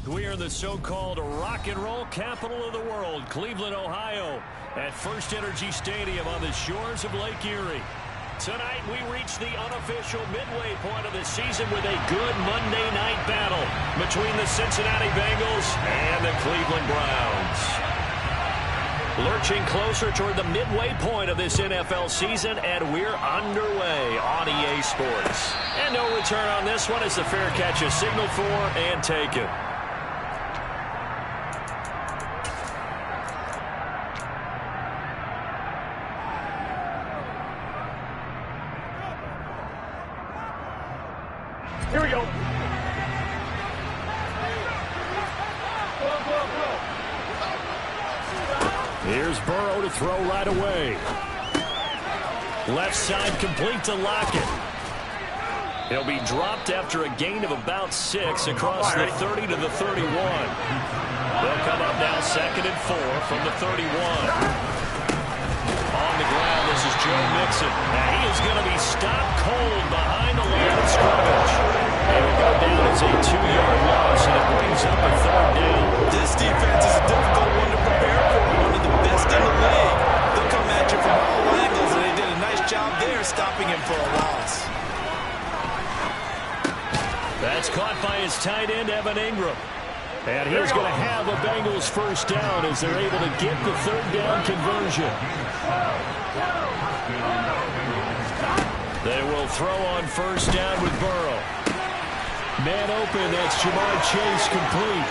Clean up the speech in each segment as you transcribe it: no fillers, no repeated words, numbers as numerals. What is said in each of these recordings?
We are in the so-called rock and roll capital of the world, Cleveland, Ohio, at First Energy Stadium on the shores of Lake Erie. Tonight, we reach the unofficial midway point of the season with a good Monday night battle between the Cincinnati Bengals and the Cleveland Browns. Lurching closer toward the midway point of this NFL season, and we're underway on EA Sports. And no return on this one as the fair catch is signaled for and taken. Here we go. Here's Burrow to throw right away. Left side complete to Lockett. He'll be dropped after a gain of about 6 across the 30 to the 31. They'll come up now 2nd and 4 from the 31. On the ground, this is Joe Mixon. And he is going to be stopped cold behind the line of scrimmage. It will go down as a 2-yard loss, and it brings up a 3rd down. This defense is a difficult one to prepare for. One of the best in the league. They'll come at you from all angles, and they did a nice job there stopping him for a loss. That's caught by his tight end, Evan Ingram. And he's going to have a Bengals 1st down as they're able to get the 3rd down conversion. They will throw on 1st down with Burrow. Man open, that's Jamar Chase complete.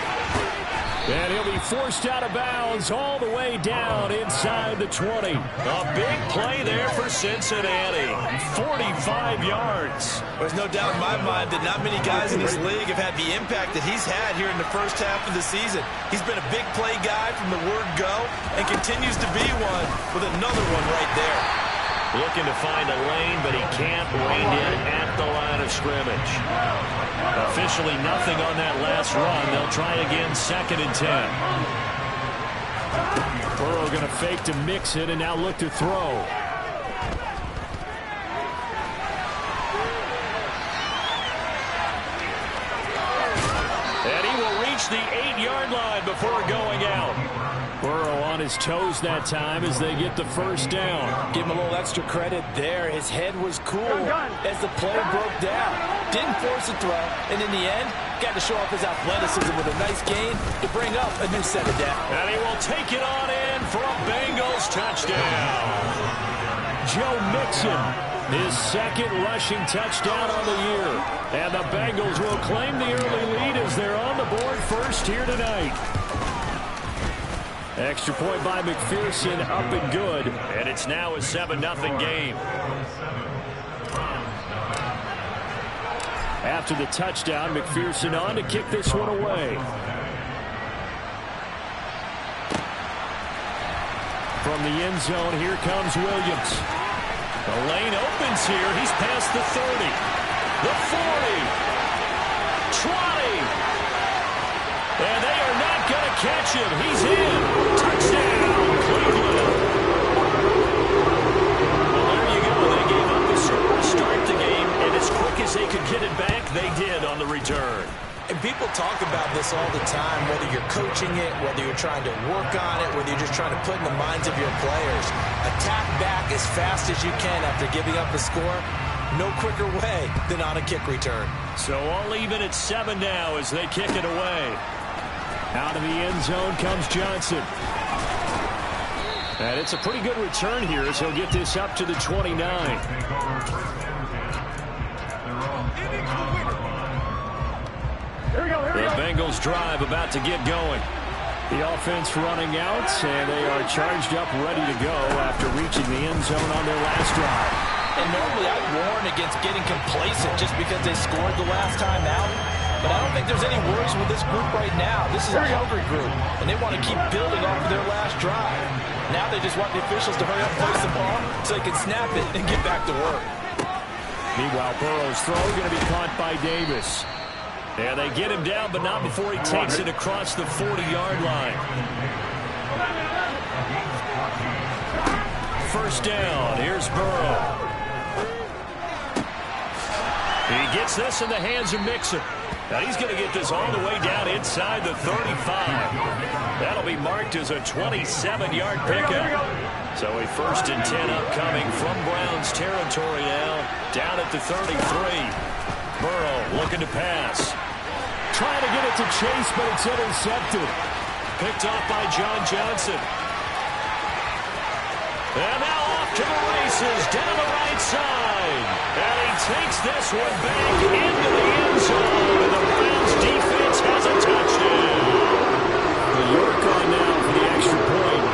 And he'll be forced out of bounds all the way down inside the 20. A big play there for Cincinnati. 45 yards. There's no doubt in my mind that not many guys in this league have had the impact that he's had here in the first half of the season. He's been a big play guy from the word go and continues to be one with another one right there. Looking to find a lane, but he can't rein in at the line of scrimmage. Officially nothing on that last run. They'll try again 2nd and 10. Burrow going to fake to mix it and now look to throw. And he will reach the 8-yard line before going out. Burrow on his toes that time as they get the 1st down. Give him a little extra credit there. His head was cool as the play broke down. Didn't force a throw, and in the end, got to show off his athleticism with a nice gain to bring up a new set of downs. And he will take it on in for a Bengals touchdown. Joe Mixon, his 2nd rushing touchdown on the year. And the Bengals will claim the early lead as they're on the board first here tonight. Extra point by McPherson, up and good. And it's now a 7-0 game. After the touchdown, McPherson on to kick this one away. From the end zone, here comes Williams. The lane opens here. He's past the 30. The 40. Trotting. And they are not going to catch him. He's in. Touchdown, Cleveland. Well, there you go. They gave up the score to start the game, and as quick as they could get it back, they did on the return. And people talk about this all the time, whether you're coaching it, whether you're trying to work on it, whether you're just trying to put in the minds of your players. Attack back as fast as you can after giving up a score. No quicker way than on a kick return. So all even at 7 now as they kick it away. Out of the end zone comes Johnson. And it's a pretty good return here as he'll get this up to the 29. The Bengals drive about to get going. The offense running out, and they are charged up, ready to go after reaching the end zone on their last drive. And normally I'd warn against getting complacent just because they scored the last time out. But I don't think there's any worries with this group right now. This is a hungry group, and they want to keep building off of their last drive. Now they just want the officials to hurry up and place the ball so they can snap it and get back to work. Meanwhile, Burrow's throw going to be caught by Davis. Yeah, they get him down, but not before he takes it across the 40-yard line. 1st down. Here's Burrow. He gets this in the hands of Mixon. And he's going to get this all the way down inside the 35. That'll be marked as a 27-yard pickup. So a 1st and 10 upcoming from Browns territory now, down at the 33. Burrow looking to pass. Trying to get it to Chase, but it's intercepted. Picked off by John Johnson. And now off to the races, down the right side. And he takes this one back into the end zone. And the Browns defense has a touchdown. The York on now for the extra point.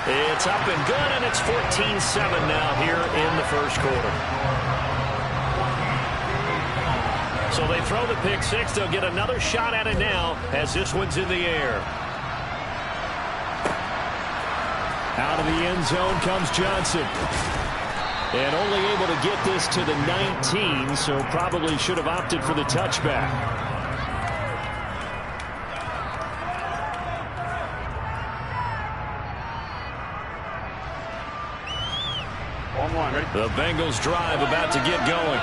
It's up and good, and it's 14-7 now here in the first quarter. So they throw the pick six. They'll get another shot at it now as this one's in the air. Out of the end zone comes Johnson. And only able to get this to the 19, so probably should have opted for the touchback. The Bengals drive about to get going.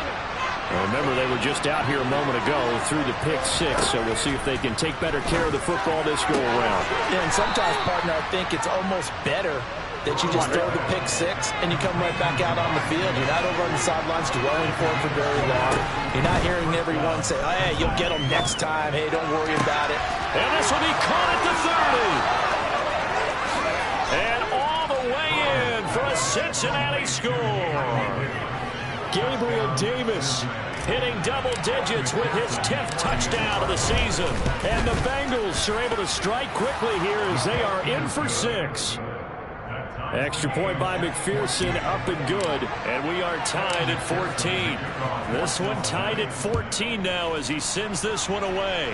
Remember, they were just out here a moment ago through the pick six, so we'll see if they can take better care of the football this go-around. Yeah, and sometimes, partner, I think it's almost better that you just throw the pick six and you come right back out on the field. You're not over on the sidelines dwelling for it for very long. You're not hearing everyone say, oh, hey, you'll get them next time. Hey, don't worry about it. And this will be caught at the 30. And all the way in for a Cincinnati score. Gabriel Davis hitting double digits with his 10th touchdown of the season. And the Bengals are able to strike quickly here as they are in for 6. Extra point by McPherson, up and good. And we are tied at 14. This one tied at 14 now as he sends this one away.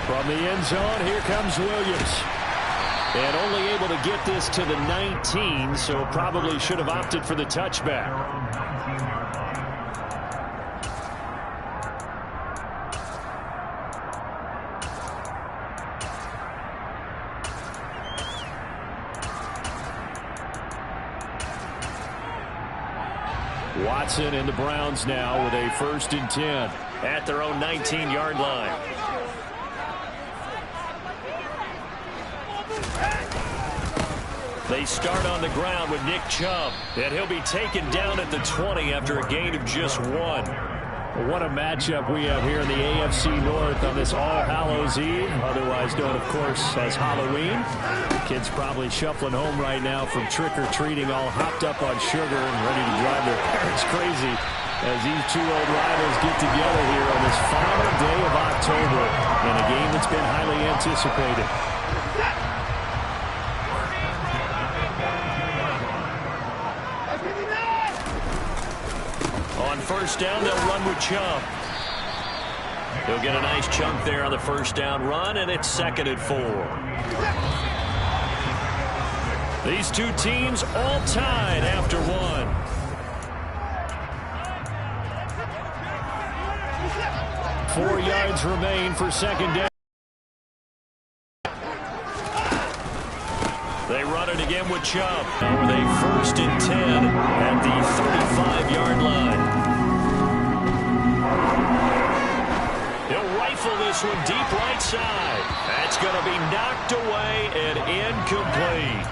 From the end zone, here comes Williams. And only able to get this to the 19, so probably should have opted for the touchback. Watson and the Browns now with a 1st and 10 at their own 19-yard line. They start on the ground with Nick Chubb, and he'll be taken down at the 20 after a gain of just 1. Well, what a matchup we have here in the AFC North on this All Hallows Eve, otherwise known, of course, as Halloween. Kids probably shuffling home right now from trick-or-treating, all hopped up on sugar and ready to drive their parents crazy as these two old rivals get together here on this final day of October in a game that's been highly anticipated. On 1st down, they'll run with Chubb. He'll get a nice chunk there on the 1st down run, and it's 2nd and 4. These two teams all tied after 1. Four yards remain for 2nd down. They run it again with Chubb. Now with a 1st and 10 at the 35-yard line. He'll rifle this one deep right side. That's going to be knocked away and incomplete.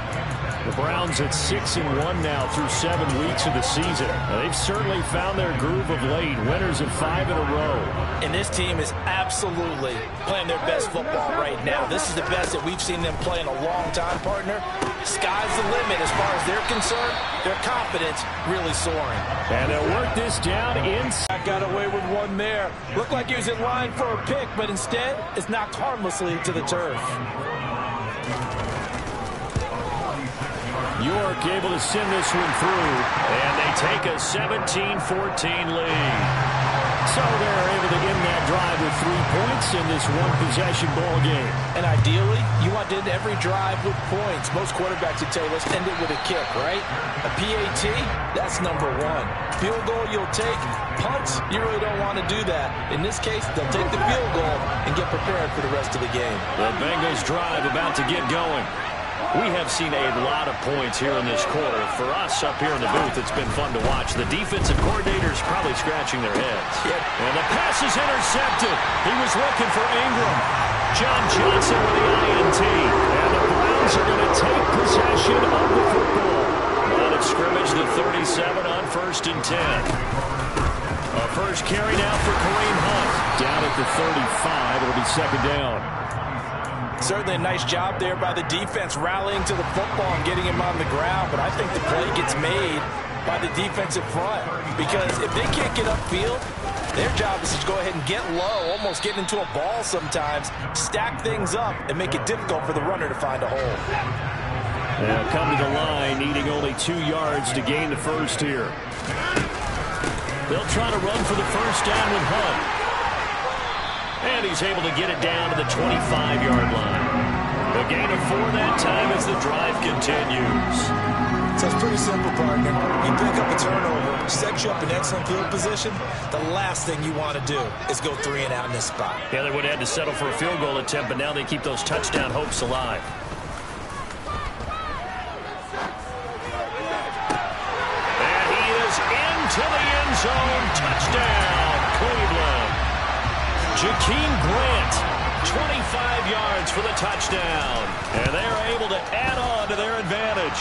The Browns at 6-1 now through 7 weeks of the season. They've certainly found their groove of late. Winners of 5 in a row. And this team is absolutely playing their best football right now. This is the best that we've seen them play in a long time, partner. Sky's the limit as far as they're concerned. Their confidence really soaring. And they'll work this down inside. Got away with one there. Looked like he was in line for a pick, but instead it's knocked harmlessly to the turf. York able to send this one through. And they take a 17-14 lead. So they're able to end that drive with 3 points in this one-possession ball game. And ideally, you want to end every drive with points. Most quarterbacks would tell you, let's end it with a kick, right? A PAT, that's number 1. Field goal you'll take. Punts, you really don't want to do that. In this case, they'll take the field goal and get prepared for the rest of the game. The Bengals drive about to get going. We have seen a lot of points here in this quarter. For us up here in the booth, it's been fun to watch. The defensive coordinators probably scratching their heads. Yep. And the pass is intercepted. He was looking for Ingram. John Johnson with the INT. And the Browns are going to take possession of the football. Line of scrimmage, the 37 on 1st and 10. A first carry now for Kareem Hunt. Down at the 35. It'll be 2nd down. Certainly a nice job there by the defense rallying to the football and getting him on the ground. But I think the play gets made by the defensive front. Because if they can't get upfield, their job is to go ahead and get low, almost get into a ball sometimes, stack things up, and make it difficult for the runner to find a hole. They'll come to the line, needing only 2 yards to gain the first here. They'll try to run for the first down with Hunt. And he's able to get it down to the 25-yard line. A gain of 4 that time as the drive continues. So it's pretty simple, partner. You pick up a turnover, set you up in excellent field position. The last thing you want to do is go 3 and out in this spot. Yeah, they would have had to settle for a field goal attempt, but now they keep those touchdown hopes alive. And he is into the end zone. Touchdown, Cleveland. Jakeem Grant, 25 yards for the touchdown. And they are able to add on to their advantage.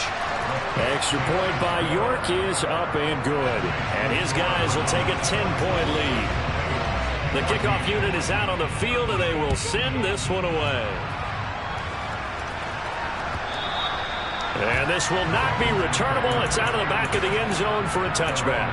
Extra point by York is up and good. And his guys will take a 10-point lead. The kickoff unit is out on the field, and they will send this one away. And this will not be returnable. It's out of the back of the end zone for a touchback.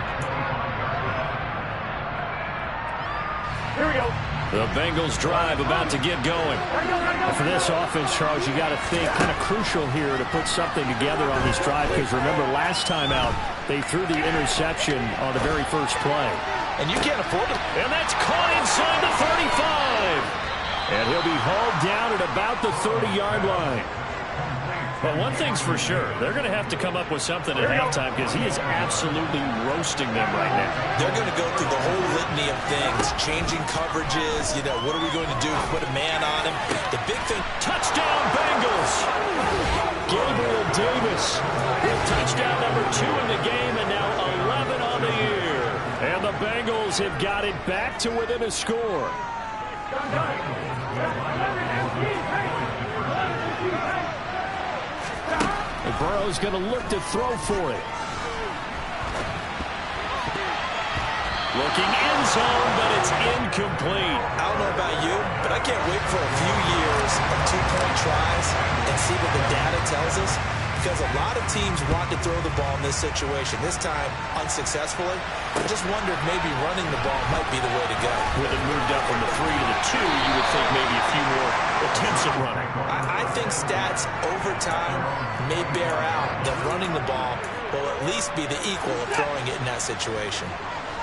Here we go. The Bengals drive about to get going. And for this offense, Charles, you got to think kind of crucial here to put something together on this drive, because remember last time out they threw the interception on the very first play. And you can't afford it. And that's caught inside the 35. And he'll be hauled down at about the 30-yard line. But one thing's for sure, they're going to have to come up with something at halftime, because he is absolutely roasting them right now. They're going to go through the whole litany of things, changing coverages, what are we going to do? Put a man on him. The big thing. Touchdown, Bengals! Gabriel Davis with touchdown number 2 in the game, and now 11 on the year. And the Bengals have got it back to within a score. Burrow's going to look to throw for it. Looking end zone, but it's incomplete. I don't know about you, but I can't wait for a few years of 2-point tries and see what the data tells us. Because a lot of teams want to throw the ball in this situation. This time, unsuccessfully. I just wonder if maybe running the ball might be the way to go. With it moved up from the 3 to the 2, you would think maybe a few more attempts at running. I think stats over time may bear out that running the ball will at least be the equal of throwing it in that situation.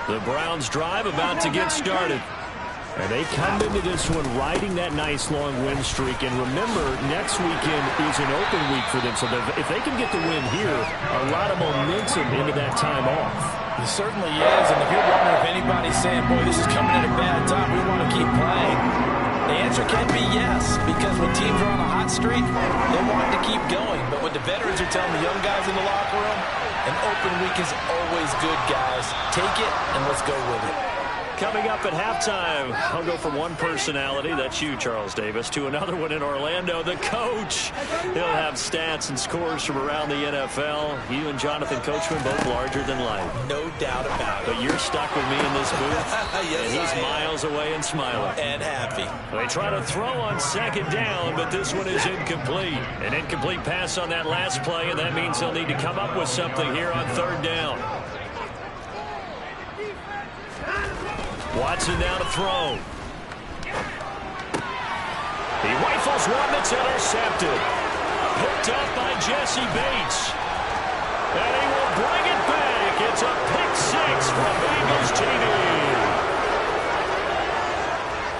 The Browns drive about to get started. And they come into this one riding that nice long win streak. And remember, next weekend is an open week for them. So if they can get the win here, a lot of momentum into that time off. It certainly is. And if you're wondering if anybody's saying, boy, this is coming at a bad time, we want to keep playing, the answer can be yes. Because when teams are on a hot streak, they want to keep going. But what the veterans are telling the young guys in the locker room, an open week is always good, guys. Take it and let's go with it. Coming up at halftime, I'll go from one personality, that's you, Charles Davis, to another one in Orlando, the coach. He'll have stats and scores from around the NFL. You and Jonathan Coachman, both larger than life. No doubt about it. But you're stuck with me in this booth, yes, and he's miles away and smiling. And happy. They try to throw on 2nd down, but this one is incomplete. An incomplete pass on that last play, and that means they'll need to come up with something here on 3rd down. Watson down to throw. He rifles one that's intercepted. Picked up by Jesse Bates. And he will bring it back. It's a pick 6 from Bengals TV.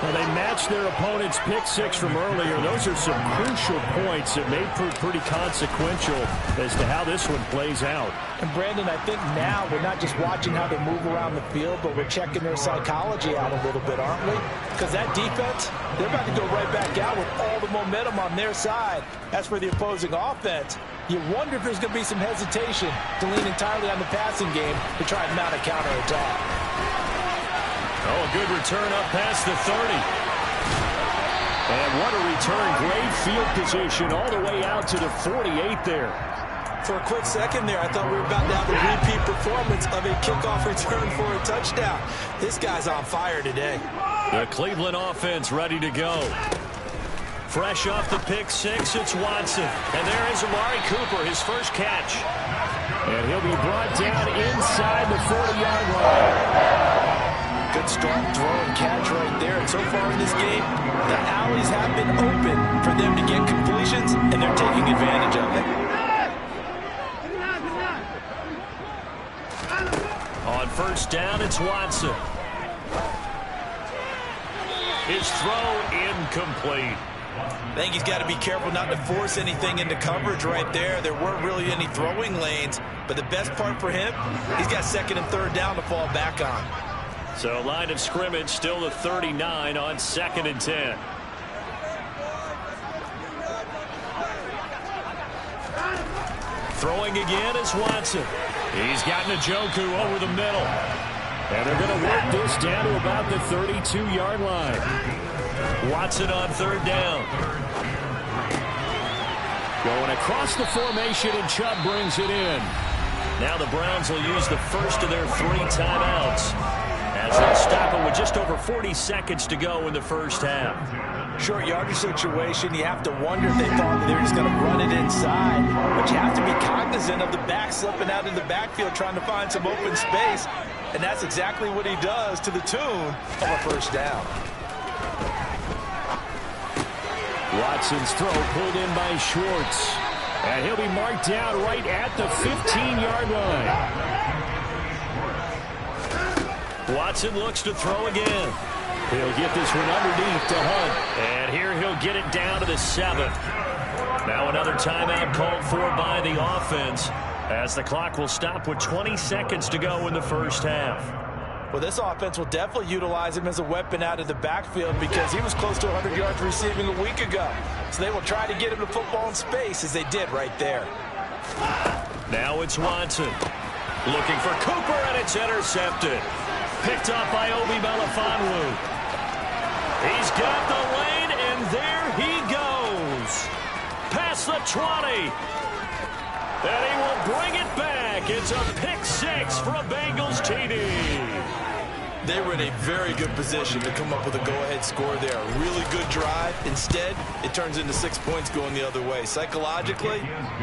Well, they matched their opponent's pick six from earlier. Those are some crucial points that may prove pretty consequential as to how this one plays out. And Brandon, I think now we're not just watching how they move around the field, but we're checking their psychology out a little bit, aren't we? Because that defense, they're about to go right back out with all the momentum on their side. As for the opposing offense, you wonder if there's going to be some hesitation to lean entirely on the passing game to try and mount a counterattack. Oh, a good return up past the 30. And what a return. Great field position all the way out to the 48 there. For a quick second there, I thought we were about to have a repeat performance of a kickoff return for a touchdown. This guy's on fire today. The Cleveland offense ready to go. Fresh off the pick six, it's Watson. And there is Amari Cooper, his first catch. And he'll be brought down inside the 40-yard line. Good strong throw and catch right there. And so far in this game, the alleys have been open for them to get completions, and they're taking advantage of it. On first down, it's Watson. His throw incomplete. I think he's got to be careful not to force anything into coverage right there. There weren't really any throwing lanes, but the best part for him, he's got second and third down to fall back on. So line of scrimmage still the 39 on 2nd and 10. Throwing again is Watson. He's got Njoku over the middle. And they're going to work this down to about the 32-yard line. Watson on third down. Going across the formation, and Chubb brings it in. Now the Browns will use the first of their 3 timeouts, as they'll stop it with just over 40 seconds to go in the first half. Short yardage situation, you have to wonder if they thought that they were just going to run it inside. But you have to be cognizant of the back slipping out in the backfield trying to find some open space. And that's exactly what he does to the tune of a first down. Watson's throw pulled in by Schwartz. And he'll be marked down right at the 15-yard line. Watson looks to throw again. He'll get this one underneath to Hunt. And here he'll get it down to the 7. Now another timeout called for by the offense, as the clock will stop with 20 seconds to go in the first half. Well, this offense will definitely utilize him as a weapon out of the backfield because he was close to 100 yards receiving a week ago. So they will try to get him the football in space as they did right there. Now it's Watson. Looking for Cooper, and it's intercepted. Picked up by Obi Melifonwu. He's got the lane, and there he goes. Past the 20. And he will bring it back. It's a pick six for a Bengals TD. They were in a very good position to come up with a go-ahead score there. A really good drive. Instead, it turns into 6 points going the other way. Psychologically,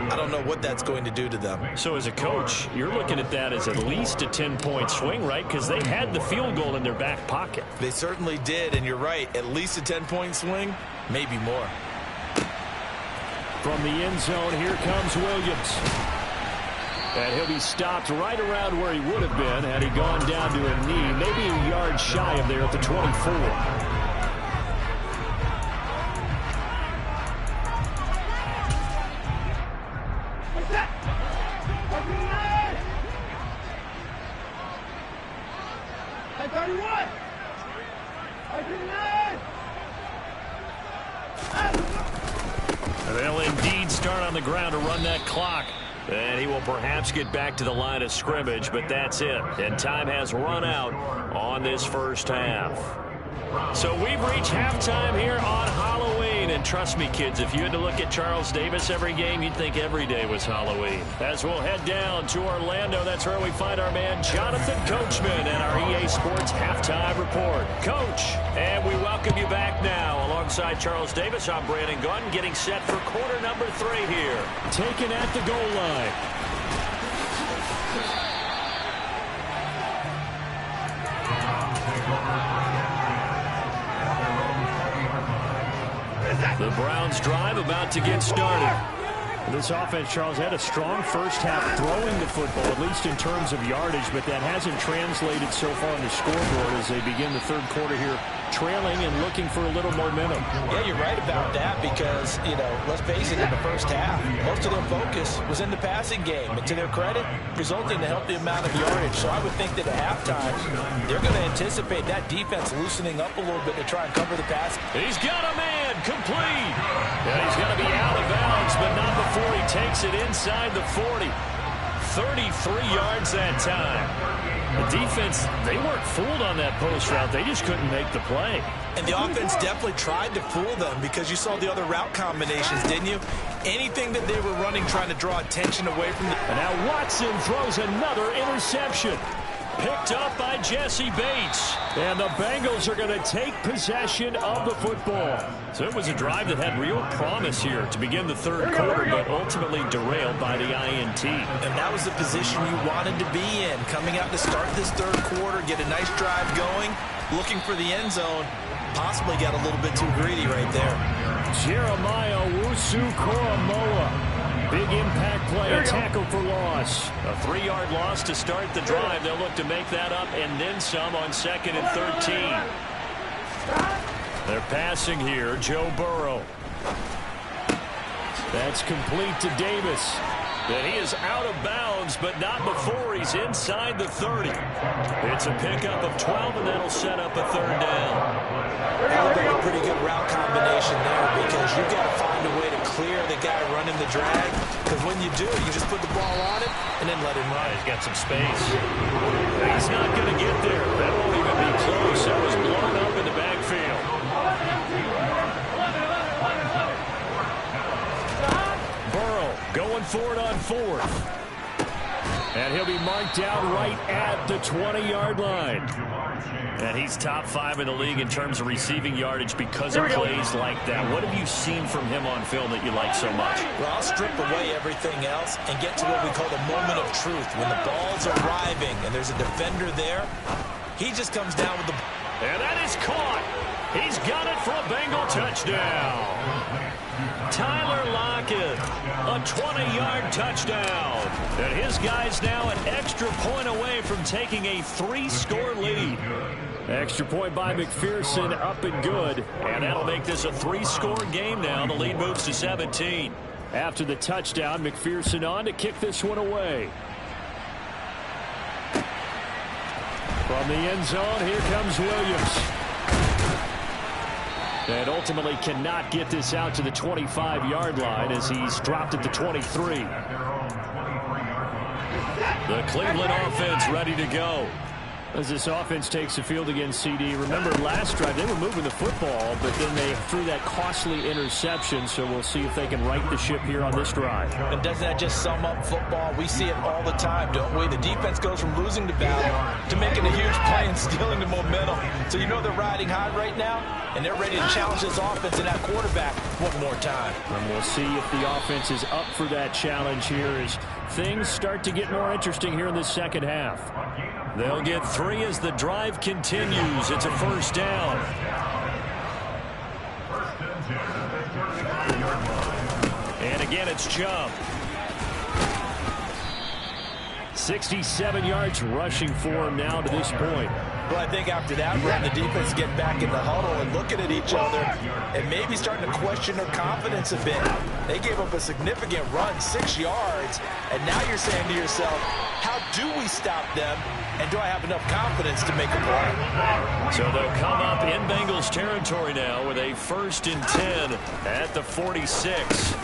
I don't know what that's going to do to them. So as a coach, you're looking at that as at least a 10-point swing, right? Because they had the field goal in their back pocket. They certainly did, and you're right. At least a 10-point swing, maybe more. From the end zone, here comes Williams. And he'll be stopped right around where he would have been had he gone down to a knee, maybe a yard shy of there at the 24. They'll indeed start on the ground to run that clock. And he will perhaps get back to the line of scrimmage, but that's it. And time has run out on this first half. So we've reached halftime here on Halloween. And trust me, kids, if you had to look at Charles Davis every game, you'd think every day was Halloween. As we'll head down to Orlando, that's where we find our man Jonathan Coachman and our EA Sports Halftime Report. Coach, and we welcome you back now. Alongside Charles Davis, I'm Brandon Gunn, getting set for quarter number 3 here. Taken at the goal line. The Browns drive about to get started. This offense, Charles, had a strong first half throwing the football, at least in terms of yardage, but that hasn't translated so far on the scoreboard as they begin the third quarter here, trailing and looking for a little momentum. Yeah, you're right about that because, you know, let's face it, in the first half, most of their focus was in the passing game. And to their credit, resulting in a healthy amount of yardage. So I would think that at halftime, they're going to anticipate that defense loosening up a little bit to try and cover the pass. He's got a man complete. Yeah, he's going to be out of bounds, but not before he takes it inside the 40. 33 yards that time. The defense, they weren't fooled on that post route. They just couldn't make the play. And the offense definitely tried to fool them because you saw the other route combinations, didn't you? Anything that they were running trying to draw attention away from the... And now Watson throws another interception. Picked up by Jesse Bates. And the Bengals are going to take possession of the football. So it was a drive that had real promise here to begin the third quarter, but ultimately derailed by the INT. And that was the position you wanted to be in. Coming out to start this third quarter, get a nice drive going, looking for the end zone. Possibly got a little bit too greedy right there. Jeremiah Wusu-Koramoah. Big impact play, a tackle for loss. A 3-yard loss to start the drive. They'll look to make that up and then some on 2nd and 13. They're passing here, Joe Burrow. That's complete to Davis. And he is out of bounds, but not before he's inside the 30. It's a pickup of 12, and that'll set up a third down. That would be a pretty good route combination there because you've got to find a way to clear the guy running the drag. Because when you do, you just put the ball on him and then let him run. He's got some space. He's not going to get there. That won't even be close. That was blown up in the backfield. Burrow going for it on 4th. And he'll be marked out right at the 20-yard line. And he's top 5 in the league in terms of receiving yardage because of plays like that. What have you seen from him on film that you like so much? Well, I'll strip away everything else and get to what we call the moment of truth. When the ball's arriving and there's a defender there, he just comes down with the... And that is caught. He's got it for a Bengal touchdown. Tyler Lockett, a 20-yard touchdown. And his guy's now an extra point away from taking a 3-score lead. Extra point by McPherson, up and good. And that'll make this a 3-score game now. The lead moves to 17. After the touchdown, McPherson on to kick this one away. From the end zone, here comes Williams. And ultimately cannot get this out to the 25-yard line as he's dropped at the 23. The Cleveland offense ready to go. As this offense takes the field against CD, remember last drive they were moving the football, but then they threw that costly interception, so we'll see if they can right the ship here on this drive. And doesn't that just sum up football? We see it all the time, don't we? The defense goes from losing the battle to making a huge play and stealing the momentum. So you know they're riding high right now, and they're ready to challenge this offense and that quarterback one more time. And we'll see if the offense is up for that challenge here as things start to get more interesting here in the second half. They'll get 3 as the drive continues. It's a first down. And again, it's Chubb. 67 yards rushing for him now to this point. Well, I think after that run, the defense getting back in the huddle and looking at each other and maybe starting to question their confidence a bit. They gave up a significant run, 6 yards, and now you're saying to yourself, how do we stop them, and do I have enough confidence to make a play? So they'll come up in Bengals territory now with a 1st and 10 at the 46.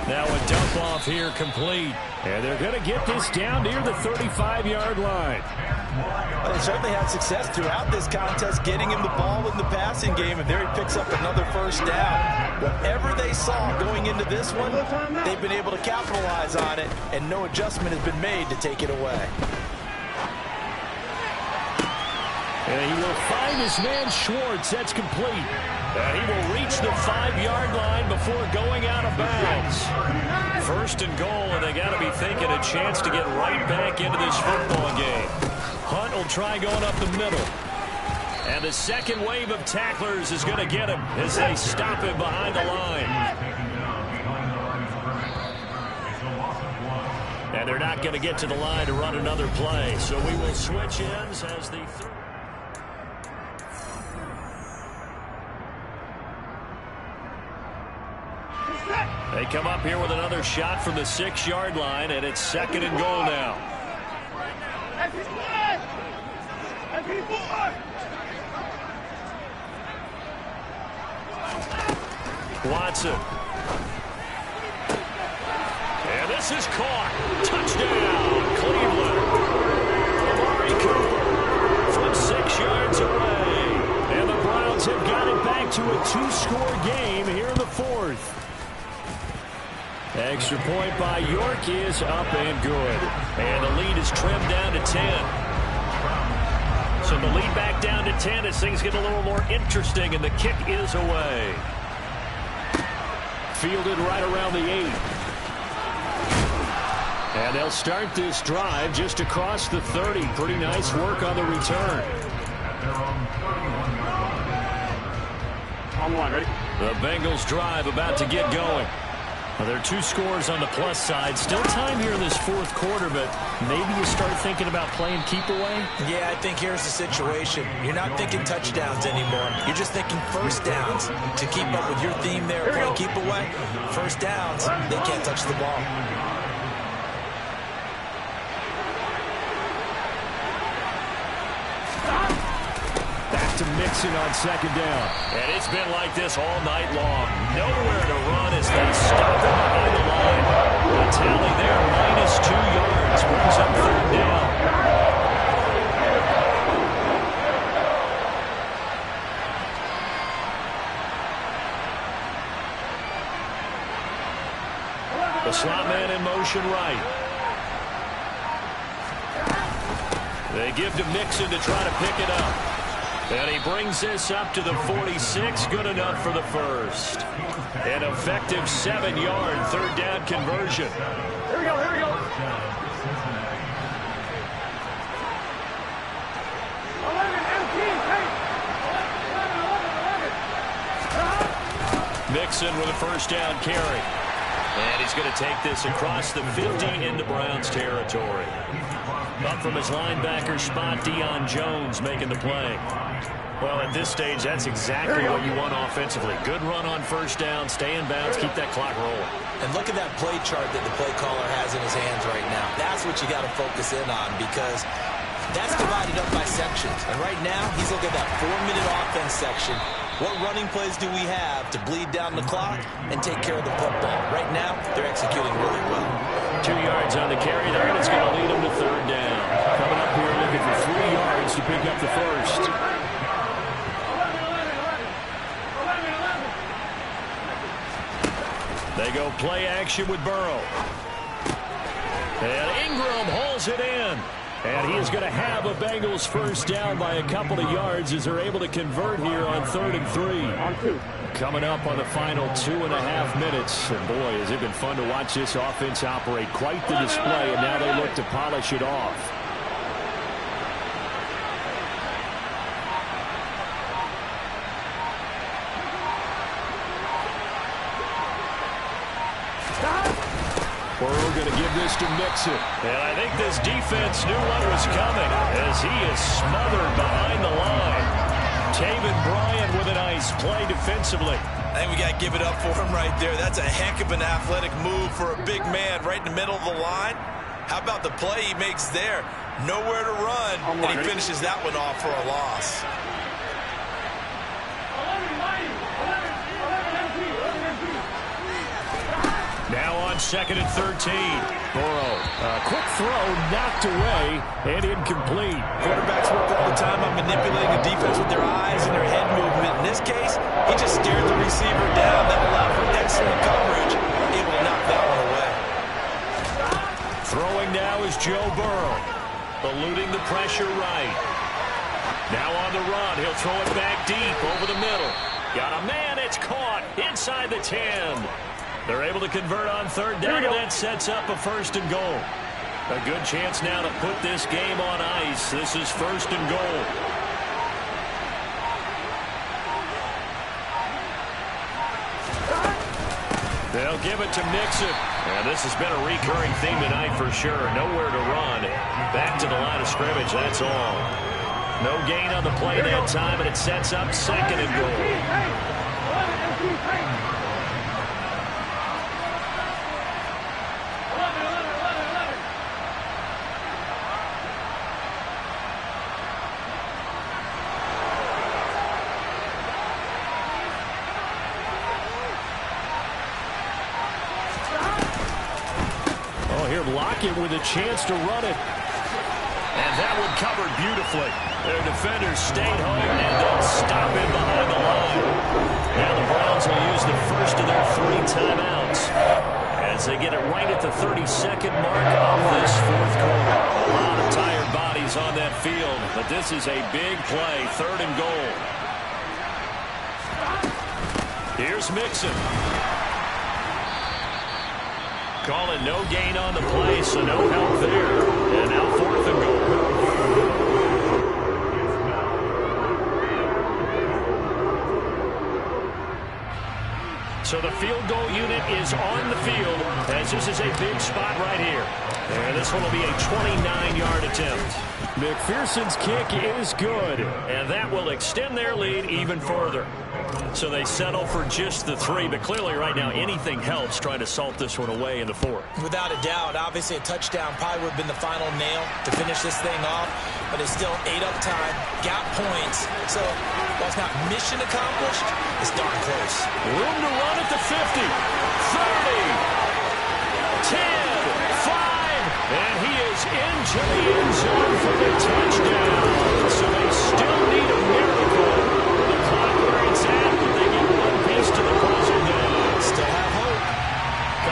Now a dump off here complete. And they're going to get this down near the 35-yard line. Well, they certainly had success throughout this contest getting him the ball in the passing game, and there he picks up another first down. Whatever they saw going into this one, they've been able to capitalize on it, and no adjustment has been made to take it away. And he will find his man Schwartz. That's complete. And he will reach the 5-yard line before going out of bounds. 1st and goal, and they got to be thinking a chance to get right back into this football game. Hunt will try going up the middle. And the second wave of tacklers is going to get him as they stop him behind the line. not going to get to the line to run another play. So we will switch ends as the third. They come up here with another shot from the 6-yard line, and it's 2nd and goal now. Watson. And this is caught. Touchdown, Cleveland. Amari Cooper from 6 yards away. And the Browns have got it back to a 2-score game here in the 4th. Extra point by York is up and good. And the lead is trimmed down to 10. So the lead back down to 10 as things get a little more interesting, and the kick is away. Fielded right around the 8. And they'll start this drive just across the 30. Pretty nice work on the return. On one, ready? The Bengals drive about to get going. Well, there are 2 scores on the plus side. Still time here in this 4th quarter, but maybe you start thinking about playing keep away? Yeah, I think here's the situation. You're not thinking touchdowns anymore. You're just thinking first downs. To keep up with your theme there, playing keep away, first downs, they can't touch the ball. Mixon on 2nd down. And it's been like this all night long. Nowhere to run as they stop it behind the line. The tally there, -2 yards. Brings up 3rd down. The slot man in motion right. They give to Mixon to try to pick it up. And he brings this up to the 46. Good enough for the first. An effective 7-yard 3rd down conversion. Here we go, here we go. 11, Mixon with a first down carry. And he's going to take this across the 50 into Browns territory. Up from his linebacker spot, Deion Jones making the play. Well, at this stage, that's exactly what you want offensively. Good run on first down, stay in bounds, keep that clock rolling. And look at that play chart that the play caller has in his hands right now. That's what you got to focus in on, because that's divided up by sections. And right now, he's looking at that 4-minute offense section. What running plays do we have to bleed down the clock and take care of the football? Right now, they're executing really well. 2 yards on the carry there, and it's going to lead them to 3rd down. Coming up here looking for 3 yards to pick up the first. They go play action with Burrow. And Ingram hauls it in. And he is going to have a Bengals first down by a couple of yards as they're able to convert here on 3rd and 3. On 2. Coming up on the final 2.5 minutes. And boy, has it been fun to watch this offense operate. Quite the display, and now they look to polish it off. Burrow going to give this to Mixon. And I think this defense knew what was coming as he is smothered behind the line. Taven Bryan with a nice play defensively. I think we got to give it up for him right there. That's a heck of an athletic move for a big man right in the middle of the line. How about the play he makes there? Nowhere to run, and he finishes that one off for a loss. Now on 2nd and 13. Burrow, quick throw, knocked away, and incomplete. Quarterbacks work all the time on manipulating the defense with their eyes and their head movement. In this case, he just stared the receiver down. That allowed for excellent coverage, able to knock that one away. Throwing now is Joe Burrow, eluding the pressure right. Now on the run, he'll throw it back deep over the middle. Got a man, it's caught inside the 10. They're able to convert on 3rd down, and that sets up a 1st and goal. A good chance now to put this game on ice. This is 1st and goal. They'll give it to Mixon. And this has been a recurring theme tonight for sure. Nowhere to run. Back to the line of scrimmage, that's all. No gain on the play that time, and it sets up second and goal. Lockett with a chance to run it. And that one covered beautifully. Their defenders stayed home and don't stop him behind the line. Now the Browns will use the first of their 3 timeouts as they get it right at the 32nd mark of this fourth quarter. A lot of tired bodies on that field, but this is a big play, 3rd and goal. Here's Mixon. Calling no gain on the play, so no help there. And now 4th and goal. So the field goal unit is on the field as this is a big spot right here. And this one will be a 29-yard attempt. McPherson's kick is good, and that will extend their lead even further. So they settle for just the 3, but clearly right now anything helps trying to salt this one away in the 4th. Without a doubt, obviously a touchdown probably would have been the final nail to finish this thing off, but it's still ate up time, got points. So while it's not mission accomplished, it's darn close. Room to run at the 50, 30, 10, 5, and he is into the end zone for the touchdown. So they still need a miracle. The clock where it's at, but they get one piece to the puzzle now. Still have hope.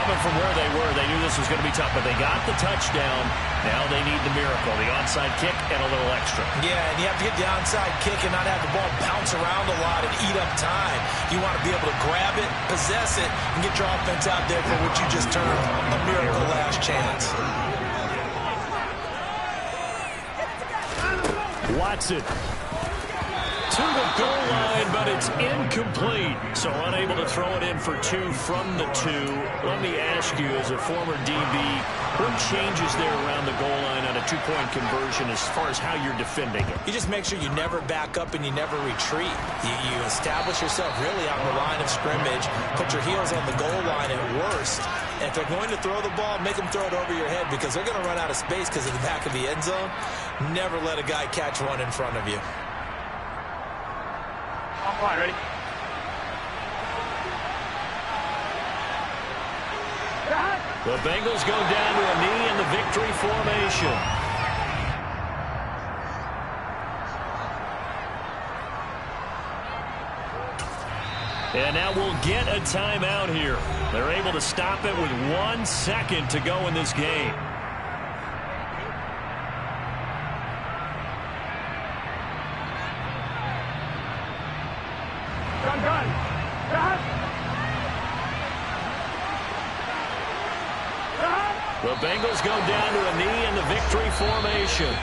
Coming from where they were, they knew this was going to be tough, but they got the touchdown. Now they need the miracle, the onside kick and a little extra. Yeah, and you have to get the onside kick and not have the ball bounce around a lot and eat up time. You want to be able to grab it, possess it, and get your offense out there for what you just termed a miracle last chance. Watson to the goal line, but it's incomplete. So unable to throw it in for 2 from the 2. Let me ask you, as a former DB, what changes there around the goal line on a 2-point conversion as far as how you're defending it? You just make sure you never back up and you never retreat. You establish yourself really on the line of scrimmage, put your heels on the goal line at worst. And if they're going to throw the ball, make them throw it over your head because they're going to run out of space because of the back of the end zone. Never let a guy catch one in front of you. All right, ready? The Bengals go down to a knee in the victory formation. And now we'll get a timeout here. They're able to stop it with 1 second to go in this game. The Bengals go down to a knee in the victory formation.